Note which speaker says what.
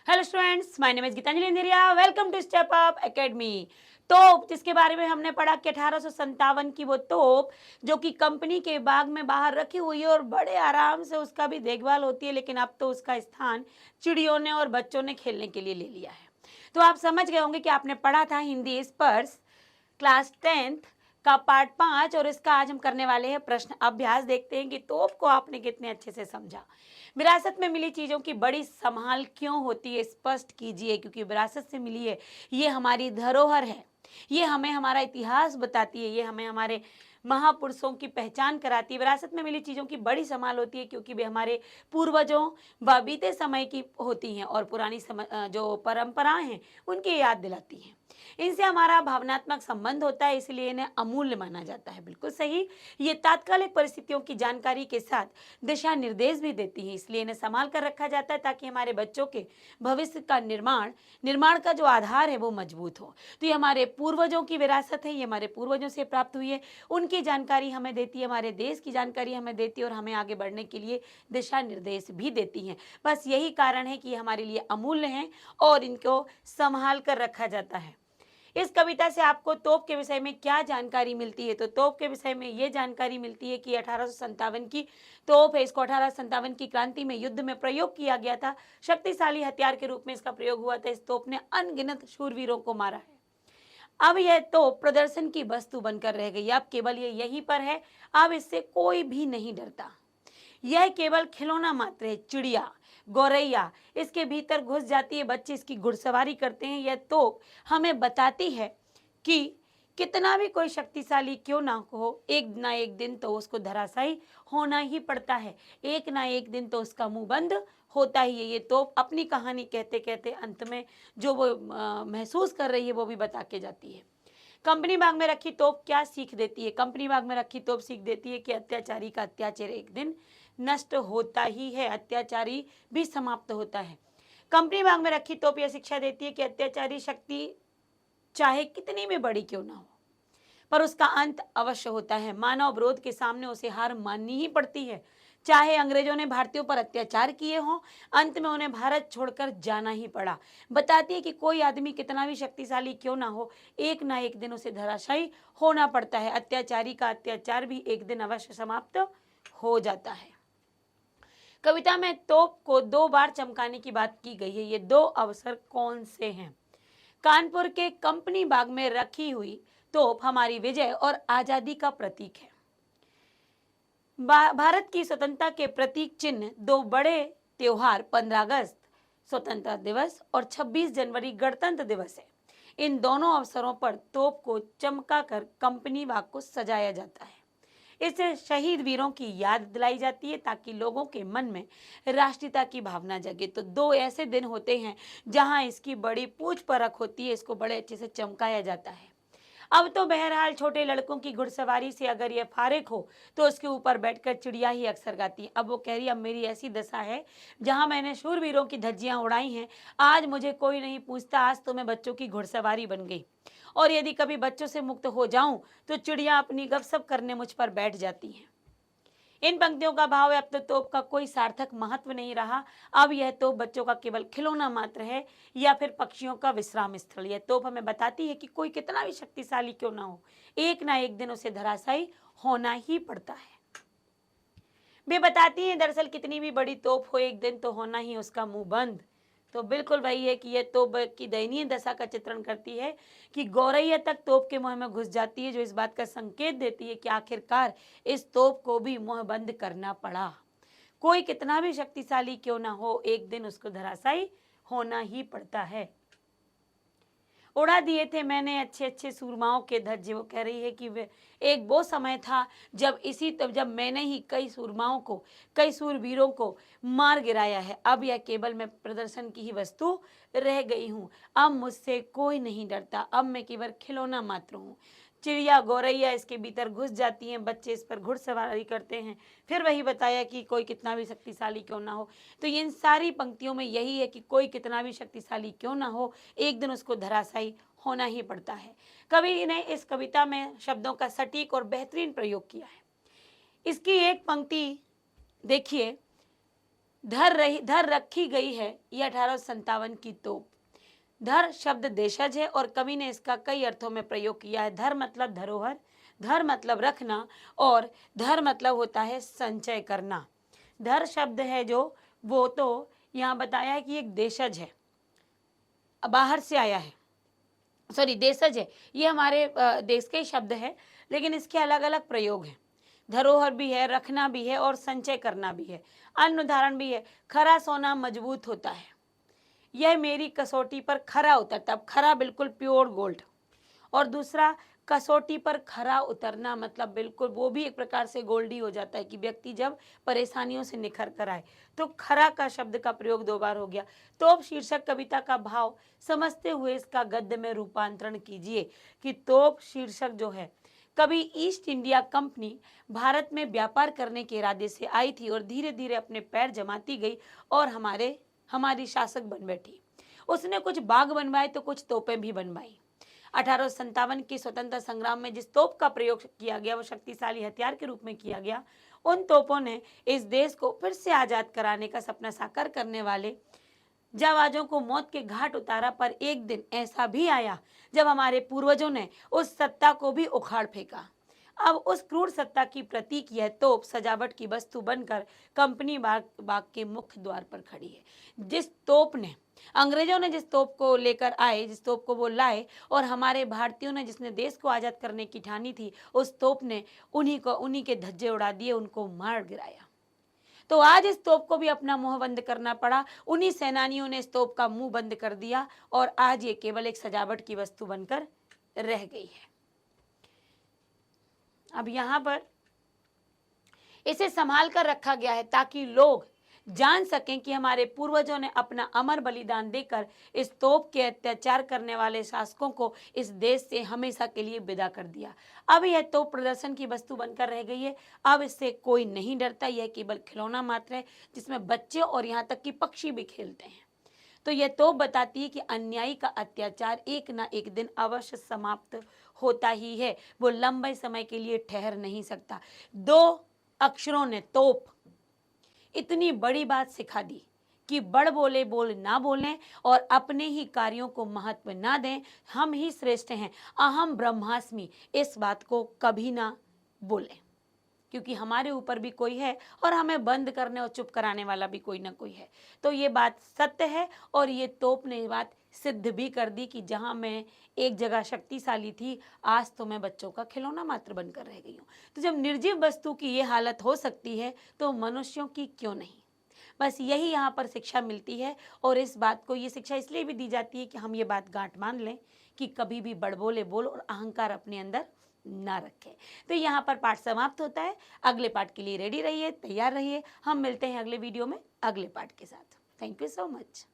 Speaker 1: Hello students, my name is Geetanjali इंदिरिया। Welcome to step up academy. तोप जिसके बारे में हमने पढ़ा कि 1857 की वो तोप जो कि कंपनी के बाग में बाहर रखी हुई है और बड़े आराम से उसका भी देखभाल होती है, लेकिन अब तो उसका स्थान चिड़ियों ने और बच्चों ने खेलने के लिए ले लिया है। तो आप समझ गए होंगे कि आपने पढ़ा था हिंदी स्पर्श क्लास 10th का पार्ट 5 और इसका आज हम करने वाले हैं प्रश्न अभ्यास। देखते हैं कि तोप को आपने कितने अच्छे से समझा। विरासत में मिली चीज़ों की बड़ी संभाल क्यों होती है, स्पष्ट कीजिए। क्योंकि विरासत से मिली है, ये हमारी धरोहर है, ये हमें हमारा इतिहास बताती है, ये हमें हमारे महापुरुषों की पहचान कराती है। विरासत में मिली चीज़ों की बड़ी संभाल होती है क्योंकि वे हमारे पूर्वजों व बीते समय की होती हैं और पुरानी जो परंपराएं हैं उनकी याद दिलाती हैं। इनसे हमारा भावनात्मक संबंध होता है, इसलिए इन्हें अमूल्य माना जाता है। बिल्कुल सही। ये तात्कालिक परिस्थितियों की जानकारी के साथ दिशा निर्देश भी देती है, इसलिए इन्हें संभाल कर रखा जाता है ताकि हमारे बच्चों के भविष्य का निर्माण का जो आधार है वो मजबूत हो। तो ये हमारे पूर्वजों की विरासत है, ये हमारे पूर्वजों से प्राप्त हुई है। उनकी जानकारी हमें देती है, हमारे देश की जानकारी हमें देती है और हमें आगे बढ़ने के लिए दिशा निर्देश भी देती हैं। बस यही कारण है कि ये हमारे लिए अमूल्य हैं और इनको संभाल कर रखा जाता है। इस कविता से आपको तोप के विषय में क्या जानकारी मिलती है? तो तोप के विषय में ये जानकारी मिलती है कि 1857 की तोप है। इसको 1857 की क्रांति में युद्ध में प्रयोग किया गया था। शक्तिशाली हथियार के रूप में इसका प्रयोग हुआ था। इस तोप ने अनगिनत शूरवीरों को मारा है। अब यह तोप प्रदर्शन की वस्तु बनकर रह गई। अब केवल ये यहीं पर है, अब इससे कोई भी नहीं डरता। यह केवल खिलौना मात्र है। चिड़िया, गौरैया इसके भीतर घुस जाती है, बच्चे इसकी घुड़सवारी करते हैं। यह तोप हमें बताती है कि कितना भी कोई शक्तिशाली क्यों ना हो, एक ना एक दिन तो उसको धराशायी होना ही पड़ता है। एक ना एक दिन तो उसका मुंह बंद होता ही है। ये तोप अपनी कहानी कहते कहते अंत में जो वो महसूस कर रही है वो भी बता के जाती है। कंपनी बाग में रखी तोप क्या सीख देती है? कंपनी बाग में रखी तोप सीख देती है कि अत्याचारी का अत्याचार एक दिन नष्ट होता ही है, अत्याचारी भी समाप्त होता है। कंपनी बाग में रखी तोप यह शिक्षा देती है कि अत्याचारी शक्ति चाहे कितनी भी बड़ी क्यों ना हो, पर उसका अंत अवश्य होता है। मानव विरोध के सामने उसे हार माननी ही पड़ती है। चाहे अंग्रेजों ने भारतीयों पर अत्याचार किए हों, अंत में उन्हें भारत छोड़कर जाना ही पड़ा। बताती है कि कोई आदमी कितना भी शक्तिशाली क्यों ना हो, एक ना एक दिन उसे धराशायी होना पड़ता है। अत्याचारी का अत्याचार भी एक दिन अवश्य समाप्त हो जाता है। कविता में तोप को 2 बार चमकाने की बात की गई है। ये 2 अवसर कौन से हैं? कानपुर के कंपनी बाग में रखी हुई तोप हमारी विजय और आजादी का प्रतीक है। भारत की स्वतंत्रता के प्रतीक चिन्ह 2 बड़े त्योहार 15 अगस्त स्वतंत्रता दिवस और 26 जनवरी गणतंत्र दिवस है। इन दोनों अवसरों पर तोप को चमकाकर कंपनी बाग को सजाया जाता है। इससे शहीद वीरों की याद दिलाई जाती है ताकि लोगों के मन में राष्ट्रीयता की भावना जगे। तो 2 ऐसे दिन होते हैं जहां इसकी बड़ी पूछ परख होती है, इसको बड़े अच्छे से चमकाया जाता है। अब तो बहरहाल छोटे लड़कों की घुड़सवारी से अगर ये फारिग हो तो उसके ऊपर बैठकर चिड़िया ही अक्सर गाती है। अब वो कह रही है, अब मेरी ऐसी दशा है जहां मैंने शूरवीरों की धज्जियां उड़ाई हैं, आज मुझे कोई नहीं पूछता, आज तो मैं बच्चों की घुड़सवारी बन गई। और यदि कभी बच्चों से मुक्त हो जाऊं तो चिड़िया अपनी गपशप करने मुझ पर बैठ जाती हैं। इन पंक्तियों का भाव है, अब तो तोप का कोई सार्थक महत्व नहीं रहा। अब यह तोप बच्चों का केवल खिलौना मात्र है या फिर पक्षियों का विश्राम स्थल। यह तोप हमें बताती है कि कोई कितना भी शक्तिशाली क्यों ना हो, एक ना एक दिन उसे धराशायी होना ही पड़ता है। वे बताती हैं दरअसल कितनी भी बड़ी तोप हो, एक दिन तो होना ही उसका मुंह बंद। तो बिल्कुल वही है कि यह तोप की दयनीय दशा का चित्रण करती है कि गौरैया तक तोप के मुंह में घुस जाती है, जो इस बात का संकेत देती है कि आखिरकार इस तोप को भी मुंह बंद करना पड़ा। कोई कितना भी शक्तिशाली क्यों ना हो, एक दिन उसको धराशायी होना ही पड़ता है। उड़ा दिए थे मैंने अच्छे अच्छे सूरमाओं के धज्जे। वो कह रही है कि एक वो समय था जब मैंने ही कई सूरमाओं को, कई सूरवीरों को मार गिराया है। अब यह केवल मैं प्रदर्शन की ही वस्तु रह गई हूँ। अब मुझसे कोई नहीं डरता, अब मैं केवल खिलौना मात्र हूँ। चिड़िया, गौरैया इसके भीतर घुस जाती हैं, बच्चे इस पर घुड़सवारी करते हैं। फिर वही बताया कि कोई कितना भी शक्तिशाली क्यों ना हो। तो इन सारी पंक्तियों में यही है कि कोई कितना भी शक्तिशाली क्यों ना हो, एक दिन उसको धराशायी होना ही पड़ता है। कवि ने इस कविता में शब्दों का सटीक और बेहतरीन प्रयोग किया है। इसकी एक पंक्ति देखिए, धर रखी गई है ये 1857 की तोप। धर शब्द देशज है और कवि ने इसका कई अर्थों में प्रयोग किया है। धर मतलब धरोहर, धर मतलब रखना और धर मतलब होता है संचय करना। धर शब्द है जो वो तो यहाँ बताया है कि एक देशज है, बाहर से आया है, सॉरी देशज है, ये हमारे देश के शब्द है, लेकिन इसके अलग अलग प्रयोग हैं। धरोहर भी है, रखना भी है और संचय करना भी है। अन्य उदाहरण भी है, खरा सोना मजबूत होता है, यह मेरी कसौटी पर खरा उतरता। अब खरा बिल्कुल प्योर गोल्ड, और दूसरा कसौटी पर खरा उतरना मतलब बिल्कुल वो भी एक प्रकार से गोल्ड ही हो जाता है कि व्यक्ति जब परेशानियों से निखर कर आए। तो खरा का शब्द का प्रयोग 2 बार हो गया। तोप शीर्षक कविता का भाव समझते हुए इसका गद्य में रूपांतरण कीजिए कि तोप शीर्षक जो है, कभी ईस्ट इंडिया कंपनी भारत में व्यापार करने के इरादे से आई थी और धीरे धीरे अपने पैर जमाती गई और हमारी शासक बन बैठी। उसने कुछ बाग बनवाए तो कुछ तोपें भी बनवाई। 1857 के स्वतंत्रता संग्राम में जिस तोप का प्रयोग किया गया वो शक्तिशाली हथियार के रूप में किया गया। उन तोपों ने इस देश को फिर से आजाद कराने का सपना साकार करने वाले जाबाजों को मौत के घाट उतारा। पर एक दिन ऐसा भी आया जब हमारे पूर्वजों ने उस सत्ता को भी उखाड़ फेंका। अब उस क्रूर सत्ता की प्रतीक यह तोप सजावट की वस्तु बनकर कंपनी बाग के मुख्य द्वार पर खड़ी है। जिस तोप ने अंग्रेजों ने जिस तोप को लेकर आए, जिस तोप को वो लाए और हमारे भारतीयों ने जिसने देश को आजाद करने की ठानी थी, उस तोप ने उन्हीं के धज्जे उड़ा दिए, उनको मार गिराया। तो आज इस तोप को भी अपना मुंह बंद करना पड़ा। उन्हीं सेनानियों ने इस तोप का मुंह बंद कर दिया और आज ये केवल एक सजावट की वस्तु बनकर रह गई है। अब यहाँ पर इसे संभाल कर रखा गया है ताकि लोग जान सकें कि हमारे पूर्वजों ने अपना अमर बलिदान देकर इस तोप के अत्याचार करने वाले शासकों को इस देश से हमेशा के लिए विदा कर दिया। अब यह तोप प्रदर्शन की वस्तु बनकर रह गई है। अब इससे कोई नहीं डरता, यह केवल खिलौना मात्र है जिसमें बच्चे और यहाँ तक कि पक्षी भी खेलते हैं। तो यह तोप बताती है कि अन्यायी का अत्याचार एक ना एक दिन अवश्य समाप्त होता ही है, वो लंबे समय के लिए ठहर नहीं सकता। 2 अक्षरों ने तोप इतनी बड़ी बात सिखा दी कि बड़ बोले बोल ना बोलें और अपने ही कार्यों को महत्व ना दें। हम ही श्रेष्ठ हैं, अहम ब्रह्मास्मि, इस बात को कभी ना बोलें, क्योंकि हमारे ऊपर भी कोई है और हमें बंद करने और चुप कराने वाला भी कोई ना कोई है। तो ये बात सत्य है और ये तोप ने बात सिद्ध भी कर दी कि जहां मैं एक जगह शक्तिशाली थी, आज तो मैं बच्चों का खिलौना मात्र बनकर रह गई हूँ। तो जब निर्जीव वस्तु की ये हालत हो सकती है तो मनुष्यों की क्यों नहीं। बस यही यहाँ पर शिक्षा मिलती है और इस बात को ये शिक्षा इसलिए भी दी जाती है कि हम ये बात गांठ मान लें कि कभी भी बड़बोले बोल और अहंकार अपने अंदर ना रखें। तो यहाँ पर पाठ समाप्त होता है। अगले पाठ के लिए रेडी रहिए, तैयार रहिए। हम मिलते हैं अगले वीडियो में अगले पाठ के साथ। Thank you so much.